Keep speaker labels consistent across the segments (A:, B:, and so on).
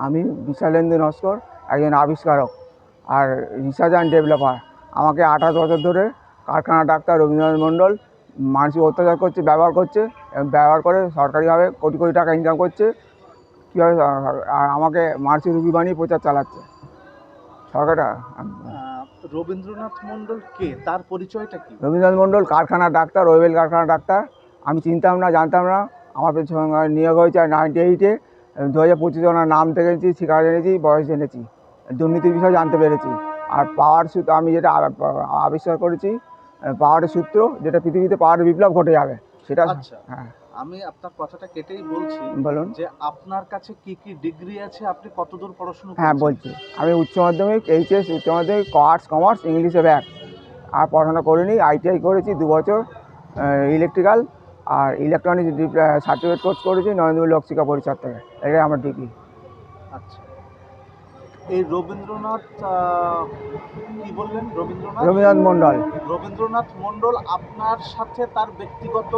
A: আমি বিশালেন্দু নস্কর, একজন আবিষ্কারক আর রিসার্চ অ্যান্ড ডেভেলপার। আমাকে 28 বছর ধরে কারখানা ডাক্তার রবীন্দ্রনাথ মণ্ডল মানসিক অত্যাচার করছে, ব্যবহার করছে এবং ব্যবহার করে সরকারিভাবে কোটি কোটি টাকা ইনকাম করছে। কীভাবে আর আমাকে মানসিক রোগী বানিয়ে প্রচার চালাচ্ছে সরকারটা।
B: রবীন্দ্রনাথ মণ্ডল কে, তার পরিচয়টা কি?
A: রবীন্দ্রনাথ মণ্ডল কারখানা ডাক্তার, ওয়েল কারখানা ডাক্তার। আমি চিনতাম না, জানতাম না। আমার সঙ্গে নিয়োগ হয়েছে 98-এ। 2025 ওনার নাম দেখেছি, শিকার জেনেছি, বয়স জেনেছি, দুর্নীতির বিষয়ে জানতে পেরেছি। আর পাওয়ার সূত্র আমি যেটা আবিষ্কার করেছি, পাওয়ারের সূত্র, যেটা পৃথিবীতে পাওয়ারের বিপ্লব ঘটে যাবে সেটা।
B: আচ্ছা,
A: হ্যাঁ
B: আমি আপনার কথাটা কেটেই বলছি,
A: বলুন।
B: যে আপনার কাছে কি কি ডিগ্রি আছে, আপনি কতদূর পড়াশোনা
A: হ্যাঁ
B: করেছেন?
A: বলছি, আমি উচ্চ মাধ্যমিক, এইচএস, উচ্চ মাধ্যমিক, আর্টস, কমার্স, ইংলিশে ব্যাক। আর পড়াশোনা করিনি। আইটিআই করেছি 2 বছর, ইলেকট্রিক্যাল আর ইলেকট্রনিক্স সার্টিফিকেট কোর্স করেছি নরেন্দ্র লোকশিক্ষা পরিষদ থেকে। এটাই আমার ডিগ্রি।
B: আচ্ছা, এই রবীন্দ্রনাথ কি বললেন,
A: রবীন্দ্রনাথ মণ্ডল।
B: রবীন্দ্রনাথ মণ্ডল আপনার সাথে তার ব্যক্তিগত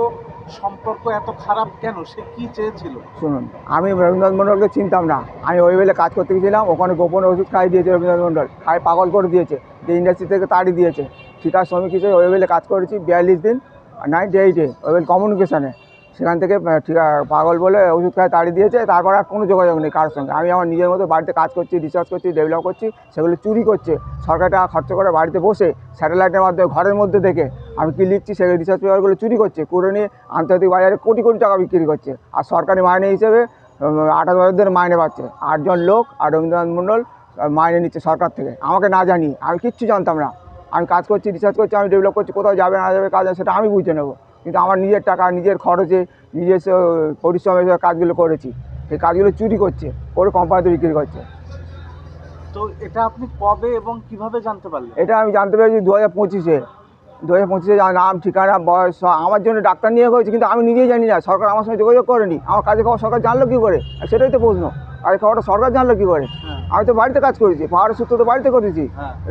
B: সম্পর্ক এত খারাপ কেন? সে কি চেয়েছিল?
A: শুনুন, আমি রবীন্দ্রনাথ মণ্ডলকে চিনতাম না। আমি ওই বেলে কাজ করতে গেছিলাম, ওখানে গোপনে ওষুধ খাইয়ে দিয়েছে রবীন্দ্রনাথ মণ্ডল, খাই পাগল করে দিয়েছে, যে ইন্ডাস্ট্রি থেকে তাড়িয়ে দিয়েছে। ঠিকা শ্রমিক হিসেবে ওই বেলে কাজ করেছি 42 দিন, 98-এ ওই কমিউনিকেশনে। সেখান থেকে ঠিকা পাগল বলে ওষুধ খাই তাড়িয়ে দিয়েছে। তারপর আর কোনো যোগাযোগ নেই কারোর সঙ্গে। আমি আমার নিজের মতো বাড়িতে কাজ করছি, রিসার্চ করছি, ডেভেলপ করছি। সেগুলো চুরি করছে, সরকার টাকা খরচ করে বাড়িতে বসে স্যাটেলাইটের মাধ্যমে ঘরের মধ্যে থেকে আমি কী লিখছি সেগুলো রিসার্চ পেপারগুলো চুরি করছে, করে নিয়ে আন্তর্জাতিক বাজারে কোটি কোটি টাকা বিক্রি করছে। আর সরকারি মাইনে হিসেবে 28 বছর ধরে মাইনে পাচ্ছে 8 জন লোক, আর রবীন্দ্রনাথ মণ্ডল মাইনে নিচ্ছে সরকার থেকে আমাকে না জানিয়ে। আমি কিচ্ছু জানতাম না। আমি কাজ করছি, রিসার্চ করছি, আমি ডেভেলপ করছি, কোথাও যাবে না যাবে কাজ সেটা আমি বুঝে নেবো। কিন্তু আমার নিজের টাকা, নিজের খরচে, নিজস্ব পরিশ্রমে সব কাজগুলো করেছি। সেই কাজগুলো চুরি করছে, করে কোম্পানিতে বিক্রি করছে।
B: তো এটা আপনি কবে এবং কিভাবে জানতে পারলেন?
A: এটা আমি জানতে পেরেছি 2025-এ। 2025-এ নাম, ঠিকানা, বয়স আমার জন্য ডাক্তার নিয়োগ হয়েছে, কিন্তু আমি নিজেই জানি না। সরকার আমার সঙ্গে যোগাযোগ করেনি। আমার কাজের খবর সরকার জানলো কী করে? সেটাই তো প্রশ্ন। কাজের খবরটা সরকার জানলো কী করে? আমি তো বাড়িতে কাজ করেছি, পাহাড়ের সূত্র তো বাড়িতে করেছি,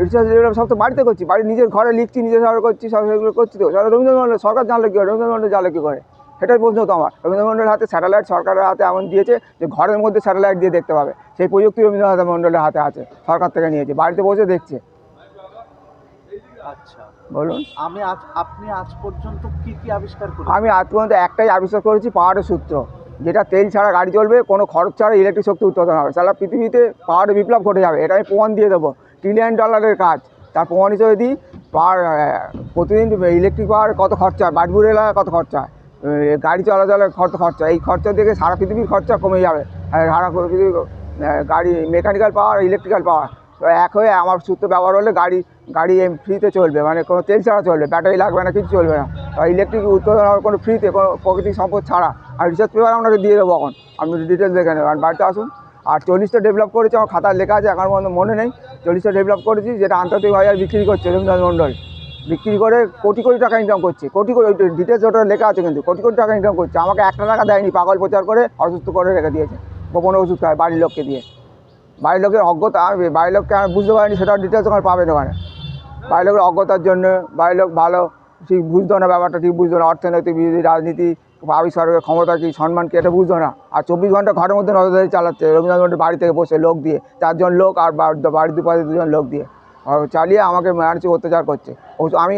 A: রিসার্চ ডেভেলপ সব তো বাড়িতে করছি, বাড়ির নিজের ঘরে লিখছি, নিজের ঘরে করছি, সব সেগুলো করছি। তো রবীন্দ্রনাথ মণ্ডল সরকার জানলো কী করে? রবীন্দ্রনাথ মণ্ডল জানলো কী করে? সেটাই প্রশ্ন তো আমার। রবীন্দ্রনাথ মণ্ডলের হাতে স্যাটেলাইট সরকারের হাতে এমন দিয়েছে যে ঘরের মধ্যে স্যাটেলাইট দিয়ে দেখতে পাবে। সেই প্রযুক্তি রবীন্দ্রনাথ মণ্ডলের হাতে আছে, সরকার থেকে নিয়েছে, বাড়িতে বসে দেখছে।
B: আচ্ছা,
A: বলুন।
B: আপনি আজ পর্যন্ত কি কি আবিষ্কার করেছেন?
A: আমি আজ পর্যন্ত একটাই আবিষ্কার করেছি, পাওয়ারের সূত্র, যেটা তেল ছাড়া গাড়ি চলবে, কোনো খরচ ছাড়া ইলেকট্রিক শক্তি উৎপাদন হবে, সারা পৃথিবীতে পাওয়ারের বিপ্লব ঘটে যাবে। এটা আমি প্রমাণ দিয়ে দেবো। $1 ট্রিলিয়ন কাজ, তার প্রমাণ হিসেবে দিই। পাওয়ার প্রতিদিন ইলেকট্রিক পাওয়ার কত খরচা হয়, বাড়িপুর এলাকায় কত খরচা হয়, গাড়ি চলাচলের কত খরচা। এই খরচা থেকে সারা পৃথিবীর খরচা কমে যাবে। সারা পৃথিবীর গাড়ি মেকানিক্যাল পাওয়ার, ইলেকট্রিক্যাল পাওয়ার এক হয়ে আমার সূত্র ব্যবহার হলে গাড়ি গাড়ি ফ্রিতে চলবে, মানে কোনো তেল ছাড়া চলবে, ব্যাটারি লাগবে না, কিছু চলবে না। ইলেকট্রিক উৎপাদন হবে কোনো ফ্রিতে, কোনো প্রাকৃতিক সম্পদ ছাড়া। আর রিসার্চ পেপার আপনাকে দিয়ে দেবো, এখন আপনি ডিটেলস দেখে নেবেন, বাড়িতে আসুন। আর 40টা ডেভেলপ করেছি, আমার খাতায় লেখা আছে, এখন পর্যন্ত মনে নেই। 40টা ডেভেলপ করেছি, যেটা আন্তর্জাতিক বাজার বিক্রি করছে রবীন্দ্রনাথ মণ্ডল। বিক্রি করে কোটি কোটি টাকা ইনকাম করছে, কোটি কোটি, ডিটেলস ওটা লেখা আছে, কিন্তু কোটি কোটি টাকা ইনকাম করছে। আমাকে 1 টাকা দেয়নি, পাগল প্রচার করে অসুস্থ করে রেখে দিয়েছে, গোপনে ওষুধ খায় বাড়ির লোককে দিয়ে। বাড়ির লোকের অজ্ঞতা, বাড়ির লোককে আমি বুঝতে পারিনি, সেটা ডিটেলস ওখানে পাবেন ওখানে। বাড়ির লোকের অজ্ঞতার জন্য, বাড়ির লোক ভালো ঠিক বুঝতো না, ব্যাপারটা ঠিক বুঝতো না, অর্থনৈতিক রাজনীতি, আবিষ্কারের ক্ষমতা কী, সম্মান কী, এটা বুঝতো না। আর 24 ঘন্টা ঘরের মধ্যে নজরদারি চালাচ্ছে রবীন্দ্রনাথ মণ্ডল, বাড়ি থেকে বসে লোক দিয়ে, 4 জন লোক, আর বাড়ির দুপাশে 2 জন লোক দিয়ে চালিয়ে আমাকে মানসিক অত্যাচার করছে। আমি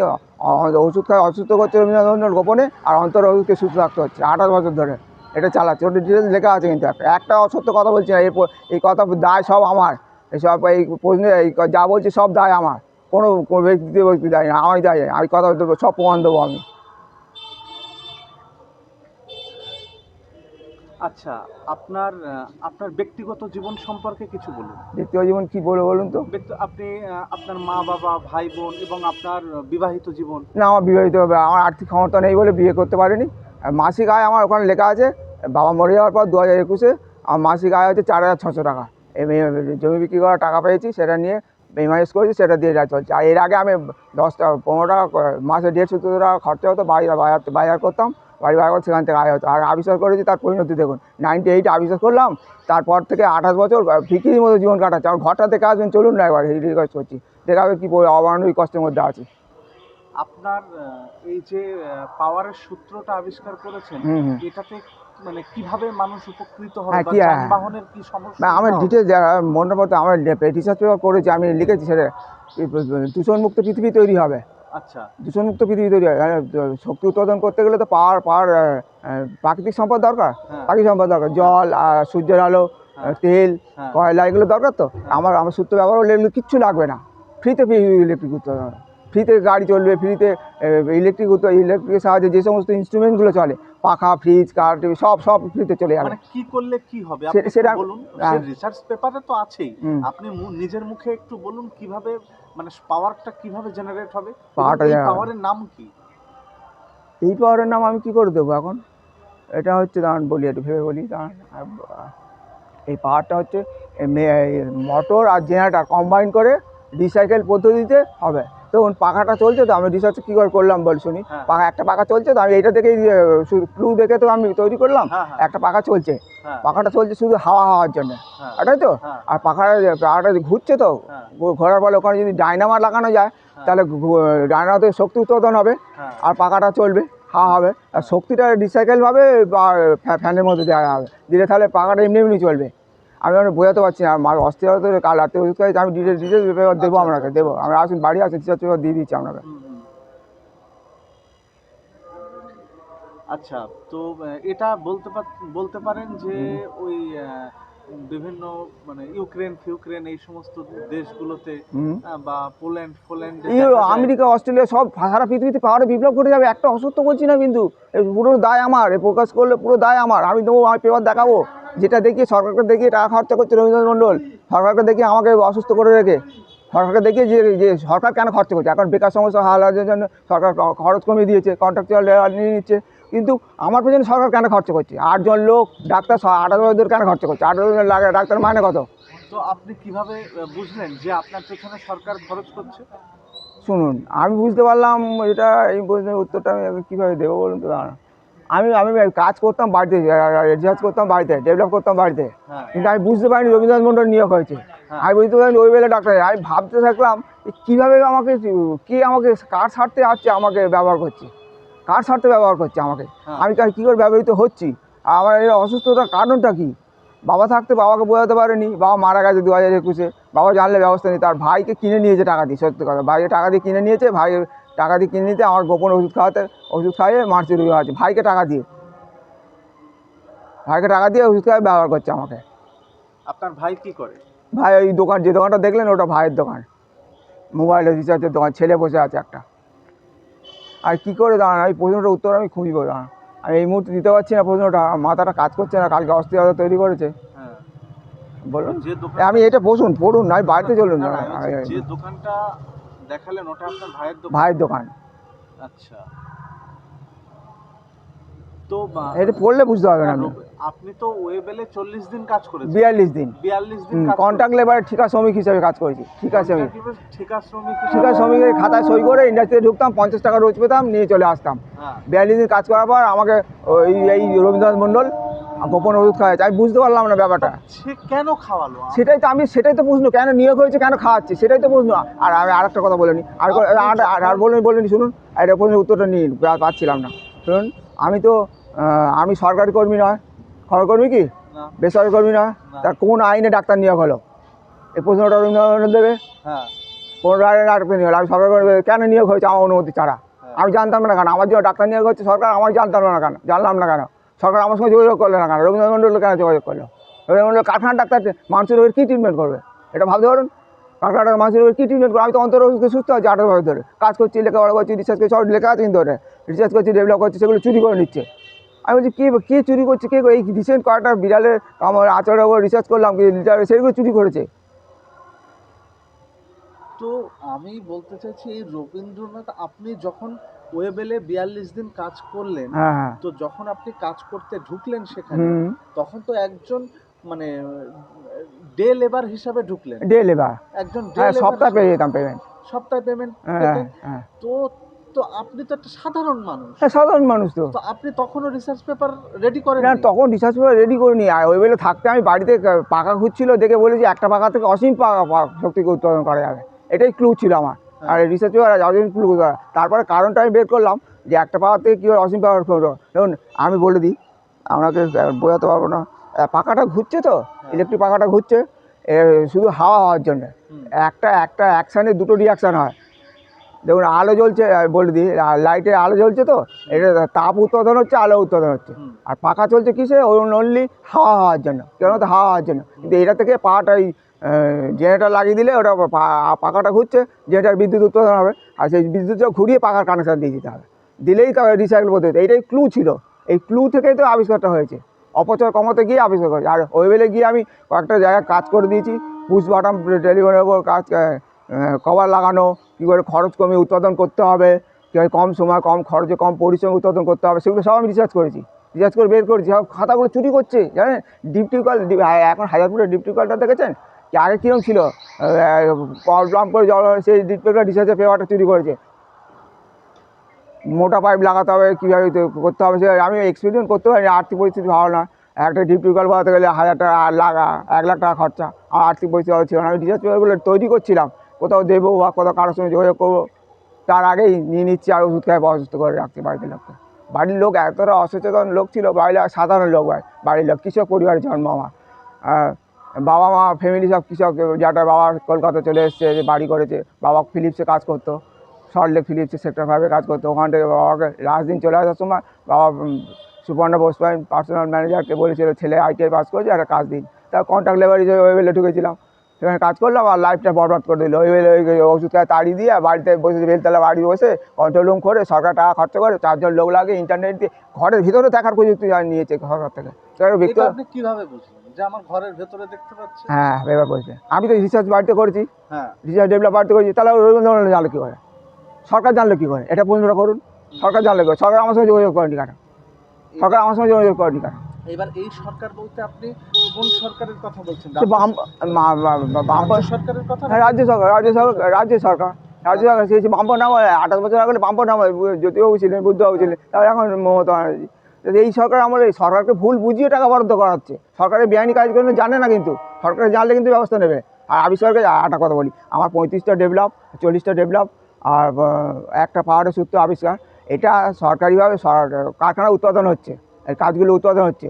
A: ওষুধ খাই অসুস্থ করছে রবীন্দ্রনাথ মণ্ডল গোপনে, আর অন্তর ওষুধকে সুস্থ রাখতে হচ্ছে 28 বছর ধরে। এটা চালাচ্ছে, ওটা ডিটেলস লেখা আছে, কিন্তু একটা অসত্য কথা বলছি না। এই কথা দায় সব আমার। এইসব এই প্রশ্নে এই যা বলছি সব দায় আমার, কোনো ব্যক্তি দায় না, আমি দায়। আমি কথা দেবো, সব প্রমাণ দেবো আমি।
B: আচ্ছা, আপনার আপনার ব্যক্তিগত জীবন সম্পর্কে কিছু বলুন।
A: ব্যক্তিগত জীবন কী বলবো বলুন তো?
B: আপনি আপনার মা বাবা, ভাই বোন এবং আপনার বিবাহিত জীবন।
A: না, আমার বিবাহিত হবে, আমার আর্থিক ক্ষমতা নেই বলে বিয়ে করতে পারিনি। আর মাসিক আয় আমার ওখানে লেখা আছে, বাবা মরে যাওয়ার পর 2021-এ আমার মাসিক আয় হচ্ছে 4,600 টাকা। জমি বিক্রি করার টাকা পেয়েছি, সেটা নিয়ে এমআইএস করেছি, সেটা দিয়ে যা চলছে। আর এর আগে আমি 10-15 টাকা মাসে 150 টাকা খরচা হতো, বাজার করতাম, বাড়ি বাজার, সেখান থেকে আয় হতো। আর আবিষ্কার করেছি, তার পরিণতি দেখুন। 98 আবিষ্কার করলাম, তারপর থেকে 28 বছর ফিকিরির মতো জীবন কাটাচ্ছে। আমার ঘরটা দেখে আসবেন, চলুন না একবার, রিকোয়েস্ট করছি, দেখাবে কী অমানবিক কষ্টের মধ্যে আছি।
B: আপনার এই যে পাওয়ারের সূত্রটা আবিষ্কার করেছেন, এটাতে মানে কিভাবে মানুষ উপকৃত হবে
A: হ্যাঁ,
B: বা
A: কি, হ্যাঁ।
B: যানবাহনের কি সমস্যা
A: না, আমার
B: হবে?
A: ডিটেলস মনে মতো আমার রিসার্চ পেপার করেছি, আমি লিখেছি সেটা দূষণমুক্ত পৃথিবী তৈরি হবে।
B: আচ্ছা,
A: দূষণমুক্ত পৃথিবী তৈরি হয়, শক্তি উৎপাদন করতে গেলে তো পাওয়ার পাওয়ার প্রাকৃতিক সম্পদ দরকার,
B: হ্যাঁ,
A: প্রাকৃতিক সম্পদ দরকার, জল, সূর্যের আলো,
B: হ্যাঁ,
A: তেল,
B: হ্যাঁ,
A: কয়লা, এগুলো দরকার তো।
B: হ্যাঁ।
A: আমার সূত্র ব্যবহার হলে এগুলো কিচ্ছু লাগবে না, ফ্রিতে ইলেকট্রিক উৎপাদন হবে, ফ্রিতে গাড়ি চলবে, ফ্রিতে ইলেকট্রিকের সাহায্যে যে সমস্ত ইনস্ট্রুমেন্টগুলো চলে, পাখা, ফ্রিজ, কার, টিভি, সব সব ফ্রিতে চলে যাবে।
B: মানে কি করলে কি হবে আপনি একটু
A: সেটা
B: বলুন।
A: হ্যাঁ।
B: রিসার্চ পেপারে তো আছেই,
A: হুম।
B: আপনি নিজের মুখে একটু বলুন কিভাবে, মানে পাওয়ারটা কিভাবে জেনারেট হবে, এবং
A: পাওয়ারটা
B: এই
A: generate-
B: পাওয়ারের নাম কি?
A: এই পাওয়ারের নাম আমি কী করে দেবো এখন? এটা হচ্ছে, দাঁড়ান বলি, একটু ভেবে বলি, দাঁড়ান। এই পাওয়ারটা হচ্ছে মোটর আর জেনারেটর কম্বাইন করে রিসাইকেল পদ্ধতিতে হবে। দেখুন পাখাটা চলছে তো, আমি রিসার্চ কী করে করলাম বল শুনি।
B: হ্যাঁ।
A: একটা পাখা চলছে তো, আমি এইটা দেখেই শুধু ক্লু দেখে তো আমি তৈরি করলাম।
B: হ্যাঁ, হ্যাঁ,
A: একটা পাখা চলছে,
B: হ্যাঁ,
A: পাখাটা চলছে শুধু হাওয়া হওয়ার জন্য,
B: হ্যাঁ,
A: এটাই তো।
B: হ্যাঁ,
A: আর পাখাটা ঘুরছে তো,
B: হ্যাঁ,
A: ঘোরার ফলে ওখানে যদি ডাইনামা লাগানো যায়
B: হ্যাঁ,
A: তাহলে ডাইনামাতে শক্তি উৎপাদন হবে,
B: হ্যাঁ।
A: আর পাখাটা চলবে, হাওয়া হবে, আর শক্তিটা রিসাইকেলভাবে বা ফ্যানের মধ্যে দেওয়া হবে, দিলে তাহলে পাখাটা এমনি এমনি চলবে। আমি বোঝাতে পারছি না, আমার অস্থিরতা কাল রাতে ওষুধ খাইছি, আমি ডিটেলস পেপার দেবো
B: আচ্ছা,
A: আপনাকে,
B: আচ্ছা,
A: দেবো,
B: আচ্ছা।
A: আমরা আসুন বাড়ি আসুন, রিসার্চ পেপার দিয়ে দিচ্ছি আপনাকে।
B: হুম, হুম। আচ্ছা, তো এটা বলতে পারেন যে ওই বিভিন্ন মানে ইউক্রেন এই সমস্ত দেশগুলোতে
A: হুম।
B: বা পোল্যান্ডে
A: এই
B: দেখা যায়।
A: আমেরিকা, অস্ট্রেলিয়া, সব সারা পৃথিবীতে পাওয়ারে বিপ্লব ঘটে যাবে, একটা অসত্য বলছি না কিন্তু, এই পুরো দায় আমার, এই প্রকাশ করলে পুরো দায় আমার, আমি দেবো, আমি পেপার দেখাবো, যেটা দেখিয়ে সরকারকে দেখিয়ে টাকা খরচা করছে রবীন্দ্রনাথ মণ্ডল, সরকারকে দেখিয়ে আমাকে অসুস্থ করে রেখে, সরকারকে দেখিয়ে যে যে সরকার কেন খরচা করছে, এখন বেকার সমস্যা হালার জন্য সরকার খরচ কমিয়ে দিয়েছে, কন্ট্রাকচুয়াল নিয়ে নিচ্ছে, কিন্তু আমার পেছনে সরকার কেন খরচা করছে, 8 জন লোক ডাক্তার 28 কেন খরচা করছে, 28 লাগে ডাক্তার মানে কত?
B: তো আপনি কিভাবে বুঝলেন যে আপনার পেছনে সরকার খরচ করছে?
A: শুনুন, আমি বুঝতে পারলাম এটা, এই প্রশ্নের উত্তরটা আমি কীভাবে দেবো বলুন তো, দাঁড়ান। আমি আমি কাজ করতাম বাড়িতে, রিসার্চ করতাম বাড়িতে, ডেভেলপ করতাম বাড়িতে,
B: হ্যাঁ,
A: কিন্তু আমি বুঝতে পারিনি রবীন্দ্রনাথ মণ্ডল নিয়োগ হয়েছে,
B: হ্যাঁ।
A: আমি বুঝতে পারিনি ওই বেলা ডাক্তার, আমি ভাবতে থাকলাম কীভাবে আমাকে, কে আমাকে কার স্বার্থে আসছে, আমাকে ব্যবহার করছে, কার স্বার্থে ব্যবহার করছে আমাকে,
B: হ্যাঁ।
A: আমি কী করে ব্যবহৃত হচ্ছি, আর আমার এই অসুস্থতার কারণটা কী? বাবা থাকতে বাবাকে বোঝাতে পারেনি, বাবা মারা গেছে 2021-এ, বাবা জানলে ব্যবস্থা নেই, তার ভাইকে কিনে নিয়েছে টাকা দিয়ে, সত্যি কথা, ভাইকে টাকা দিয়ে কিনে নিয়েছে, ভাইয়ের টাকা দিয়ে কিনে নিতে আমার গোপন ওষুধ খাইয়ে মারছে আছে, ভাইকে টাকা দিয়ে ওষুধ খাইয়ে ব্যবহার করছে আমাকে।
B: আপনার ভাই কি করে?
A: ভাই ওই দোকান, যে দোকানটা দেখলেন ওটা ভাইয়ের দোকান, মোবাইলের রিচার্জের দোকান, ছেলে বসে আছে একটা। আর কী করে, দাঁড়ান, এই প্রশ্নটার উত্তর আমি খুঁজব, দাঁড়ান, আমি এই মুহূর্তে দিতে পারছি না প্রশ্নটা, মাথাটা কাজ করছে না, কালকে অস্থিরতা তৈরি করেছে।
B: হ্যাঁ,
A: বলুন,
B: যে দোকান,
A: আমি এটা পড়ুন, নয় বাড়িতে চলুন।
B: না, না, যে দোকানটা দেখালেন ওটা আপনার ভাইয়ের দোকান?
A: ভাইয়ের দোকান।
B: আচ্ছা, তো
A: এটা পড়লে বুঝতে পারবে না।
B: আপনি তো ওয়েবেলে 40 দিন কাজ করেছেন।
A: 42 দিন
B: 42 দিন কাজ
A: কন্ট্রাক্ট লেবার, ঠিকা শ্রমিক হিসেবে কাজ করেছি, ঠিকা শ্রমিক।
B: ঠিকা শ্রমিক
A: ঠিকা শ্রমিকের খাতায় সই করে ইন্ডাস্ট্রিতে ঢুকতাম, 50 টাকা রোজ পেতাম, নিয়ে চলে আসতাম।
B: হ্যাঁ,
A: 42 দিন কাজ করার পর আমাকে এই রবীন্দ্রনাথ মণ্ডল গোপন ওষুধ খাওয়াচ্ছে, আমি বুঝতে পারলাম না ব্যাপারটা।
B: সে কেন খাওয়ালো?
A: সেটাই তো প্রশ্ন, কেন নিয়োগ হয়েছে, কেন খাওয়াচ্ছে, সেটাই তো প্রশ্ন। আর আমি আরেকটা কথা বলে নিই, আর বলে নি, শুনুন, এটা প্রশ্নের উত্তরটা নিন, পাচ্ছিলাম না, শুনুন। আমি সরকারি কর্মী নয়, সরকারি কি
B: না,
A: বেসরকারি কর্মী নয়,
B: না।
A: তার কোন আইনে ডাক্তার নিয়োগ হলো, এই প্রশ্নটা রবীন্দ্রনাথ মণ্ডল দেবে।
B: হ্যাঁ,
A: কোন আইনে ডাক্তার নিয়োগ হলো, আমি সরকারি কর্মী, কেন নিয়োগ হয়েছে আমার অনুমতি ছাড়া? আমি জানতাম না কেন, আমার জন্য ডাক্তার নিয়োগ হচ্ছে সরকার, আমার জানতাম না কেন, জানলাম না কেন, সরকার আমার সঙ্গে যোগাযোগ করলো না কেন, রবীন্দ্রনাথ মণ্ডল কেন যোগাযোগ করলো? রবীন্দ্রনাথ মণ্ডল কারখানার ডাক্তার মানুষের রোগের কী ট্রিটমেন্ট করবে, এটা ভাবতে পারুন, কারখানার মানুষের রোগের কী ট্রিটমেন্ট করবে? আমি তো অন্তর ওষুধকে সুস্থ আছি 18 বছর ধরে, কাজ করছি, লেখাপড়া করছি, রিসার্চ করছি, সব লেখা আছে কিন্তু, ওটা রিসার্চ করছি, ডেভেলপ করছি, সেগুলো চুরি করে নিচ্ছে। আমি বলছি কে চুরি করছে, কে? এই রিসেন্ট কয়েকটা বিড়ালের আমার আচরণের উপর রিসার্চ করলাম, সেগুলো চুরি করেছে।
B: তো আমি বলতে চাইছি এই রবীন্দ্রনাথ, আপনি যখন ওয়েবেলে 42 দিন কাজ করলেন,
A: হ্যাঁ, হ্যাঁ।
B: তো যখন আপনি কাজ করতে ঢুকলেন সেখানে, তখন তো একজন মানে ডে লেবার হিসাবে ঢুকলেন,
A: ডে লেবার,
B: একজন
A: হ্যাঁ, সপ্তাহে পেয়ে যেতাম পেমেন্ট,
B: সপ্তাহে পেমেন্ট
A: হ্যাঁ,
B: পেতেন।
A: হ্যাঁ,
B: তো তো আপনি তো একটা সাধারণ মানুষ,
A: হ্যাঁ, সাধারণ মানুষ তো।
B: তো আপনি তখনও রিসার্চ পেপার রেডি করেন
A: না, তখন রিসার্চ পেপার রেডি করিনি, আর ওই বেলা থাকতে আমি বাড়িতে পাখা ঘুরছিল, দেখে বলেছি একটা পাখা থেকে অসীম শক্তিকে উৎপাদন করা যাবে, এটাই ক্লু ছিল আমার। আর রিসার্চ পেপার অসীম ক্লু, তারপরে কারণটা আমি বের করলাম যে একটা পাওয়ার থেকে কীভাবে অসীম পাওয়ার করবো। দেখুন আমি বলে দিই, আপনাকে বোঝাতে পারবো না। পাখাটা ঘুরছে তো, ইলেকট্রিক পাখাটা ঘুরছে শুধু হাওয়া হওয়ার জন্য। একটা অ্যাকশানে দুটো রিয়াকশান হয়। দেখুন আলো জ্বলছে, বলে দিই, লাইটের আলো জ্বলছে তো, এটা তাপ উৎপাদন হচ্ছে, আলো উৎপাদন হচ্ছে। আর পাখা চলছে কিসে? অনলি হাওয়া হওয়ার জন্য, কেন তো হাওয়া হওয়ার জন্য। কিন্তু এটা থেকে পাটাই জেনারেটার লাগিয়ে দিলে ওটা পাখাটা ঘুরছে, জেনারেটার বিদ্যুৎ উৎপাদন হবে, আর সেই বিদ্যুৎটা ঘুরিয়ে পাখার কানেকশান দিয়ে দিতে হবে, দিলেই তো রিসাইকেল পদ্ধতি। এইটাই ক্লু ছিল, এই ক্লু থেকেই তো আবিষ্কারটা হয়েছে। অপচয় কমাতে গিয়ে আবিষ্কার করেছে। আর ওয়েবেলে গিয়ে আমি কয়েকটা জায়গায় কাজ করে দিয়েছি, পুশ বাটন টেলিফোনের ওপর কাজ, কভার লাগানো, কী করে খরচ কমিয়ে উৎপাদন করতে হবে, কীভাবে কম সময় কম খরচে কম পরিশ্রমে উৎপাদন করতে হবে, সেগুলো সব আমি রিসার্চ করেছি, রিসার্চ করে বের করেছি। সব খাতাগুলো চুরি করছে জানেন। ডিপ টিউবওয়েল, এখন হাজারপুরের ডিপ টিউবওয়েলটা দেখেছেন কি আগে কীরকম ছিল? কল প্লাম্প করে জল, সেই ডিপ টিউবওয়েল রিসার্চের পেপারটা চুরি করেছে। মোটা পাইপ লাগাতে হবে, কীভাবে করতে হবে, সে আমি এক্সপেরিমেন্ট করতে পারিনি, আর্থিক পরিস্থিতি ভালো না। একটা ডিপ টিউবওয়েল বানাতে গেলে 1000 টাকা, 1 লাখ টাকা খরচা। আমার আর্থিক পরিস্থিতি ভালো ছিল না। আমি রিসার্চ পেপারগুলো তৈরি করছিলাম, কোথাও দেবো বা কোথাও কারোর সঙ্গে যোগাযোগ করবো, তার আগেই নিয়ে নিচ্ছি আর ওষুধ খায় অসুস্থ করে রাখছে বাড়িতে লোককে। বাড়ির লোক এতটা অসচেতন লোক ছিল, সাধারণ লোক, বাড়ির লোক কৃষক পরিবারের জন্ম আমার। বাবা মা ফ্যামিলি সব কৃষক, যাটার বাবা কলকাতা চলে এসছে, বাড়ি করেছে। বাবা ফিলিপসে কাজ করতো, সল্টলেক ফিলিপসে সেক্টর 5-এ কাজ করতো। ওখান থেকে বাবাকে লাস্ট দিন চলে আসার সময় বাবা সুপর্ণা বোসপাই পার্সোনাল ম্যানেজারকে বলেছিল ছেলে ITI পাস করেছে, একটা কাজ দিন। তার কন্ট্রাক্ট লেবার হিসেবে ওয়েবেলে ঢুকেছিলাম, সেখানে কাজ করলাম, আর লাইফটা বরবাদ করে দিল। ওয়েবেলে ওষুধ খায় তাড়িয়ে দিয়ে বাড়িতে বসে, বেলতলা বাড়ি বসে কন্ট্রোল রুম করে সরকার টাকা খরচা করে 4 জন লোক লাগে, ইন্টারনেট দিয়ে ঘরের ভিতরে দেখার প্রযুক্তি নিয়েছে সরকার থেকে।
B: এটা আপনি কিভাবে বুঝলেন যে আমার ঘরের ভেতরে দেখতে পাচ্ছি?
A: হ্যাঁ, এবার বলছে আমি তো রিসার্চ বাড়িতে করেছি,
B: হ্যাঁ,
A: রিসার্চ ডেভেলপ বাড়িতে করেছি, তাহলে রবীন্দ্রনাথ জানলো কী করে? সরকার জানলো কী করে? এটা প্রশ্নটা করুন। সরকার জানলো কী করে? সরকার আমার সঙ্গে যোগাযোগ করেনি কেন? সরকার আমার সঙ্গে যোগাযোগ করেনি কেন?
B: এবার এই সরকার বলতে আপনি কোন সরকারের কথা বলছেন?
A: সে
B: রাজ্য সরকারের কথা?
A: হ্যাঁ, রাজ্য সরকার সেই বামপন নাম 28 বছর আগে বামপন নাম জ্যোতিবাবু ছিলেন, বুদ্ধবাবু ছিলেন, তারপর এখন মমতা ব্যানার্জি। এই সরকার আমার এই সরকারকে ভুল বুঝিয়ে টাকা বরাদ্দ করাচ্ছে। সরকারের বেআইনি কাজগুলো জানে না, কিন্তু সরকারের জানলে কিন্তু ব্যবস্থা নেবে। আর আবিষ্কারকে একটা কথা বলি, আমার 35টা ডেভেলপ, 40টা ডেভেলপ, আর একটা পাহাড়ের সূত্র আবিষ্কার। এটা সরকারিভাবে কারখানা উৎপাদন হচ্ছে, এই কাজগুলো উৎপাদন হচ্ছে।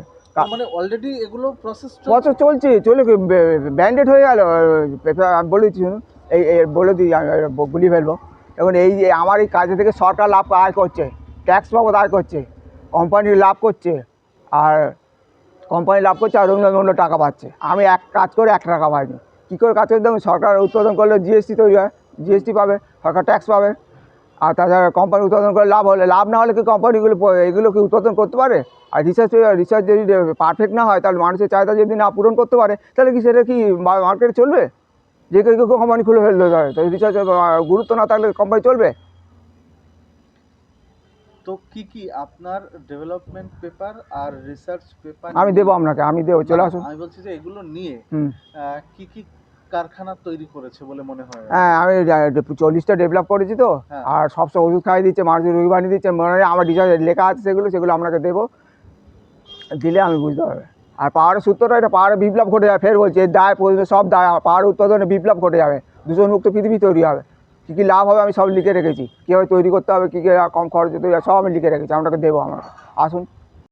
B: মানে অলরেডি এগুলো প্রসেস
A: চলছে ব্যান্ডেড হয়ে গেল। আমি বলেছি শুনুন, এই বলে দিই, আমি গুলি ফেলবো। এখন এই যে আমার এই কাজে থেকে সরকার লাভ আয় করছে, ট্যাক্স বাবদ আয় করছে, কোম্পানি লাভ করছে, আর রবীন্দ্র টাকা পাচ্ছে। আমি এক কাজ করে 1 টাকা পাইনি। কী করে কাজ করতে হবে? সরকার উৎপাদন করলে জিএসটি তৈরি হয়, জিএসটি পাবে, সরকার ট্যাক্স পাবে। আর তাছাড়া কোম্পানি উৎপাদন করে লাভ হলে, লাভ না হলে কি কোম্পানিগুলো এগুলো কি উৎপাদন করতে পারে? আর রিসার্চ যদি পারফেক্ট না হয়, তাহলে মানুষের চাহিদা যদি না পূরণ করতে পারে, তাহলে কি সেটা কি মার্কেটে চলবে? যে কেউ কোম্পানি খুলে ফেলতে পারে, তো রিসার্চ গুরুত্ব না থাকলে কোম্পানি চলবে?
B: তো কি আপনার ডেভেলপমেন্ট পেপার আর রিসার্চ পেপার
A: আমি দেবো আপনাকে, আমি দেবো, চলে আসুন।
B: আমি বলছি যে এগুলো নিয়ে কি কারখানা তৈরি করেছে বলে মনে হয়?
A: হ্যাঁ, আমি 40টা ডেভেলপ করেছি তো, আর সব ওষুধ খাইয়ে দিচ্ছে, মানুষের রোগী বানিয়ে দিচ্ছে। মনে হয় আমার রিসার্চ লেখা আছে, সেগুলো আপনাকে দেবো, দিলে আমি বুঝতে পারবে। আর পাহাড়ের সূত্রটা, এটা পাহাড়ে বিপ্লব ঘটে যাবে। ফের বলছি, এই দায় সব দায়, পাহাড় উৎপাদনে বিপ্লব ঘটে যাবে, দূষণমুক্ত পৃথিবী তৈরি হবে। কী কী লাভ হবে আমি সব লিখে রেখেছি, কীভাবে তৈরি করতে হবে, কী কী কম খরচে তৈরি হবে, সব আমি লিখে রেখেছি, আপনাকে দেবো। আমরা আসুন।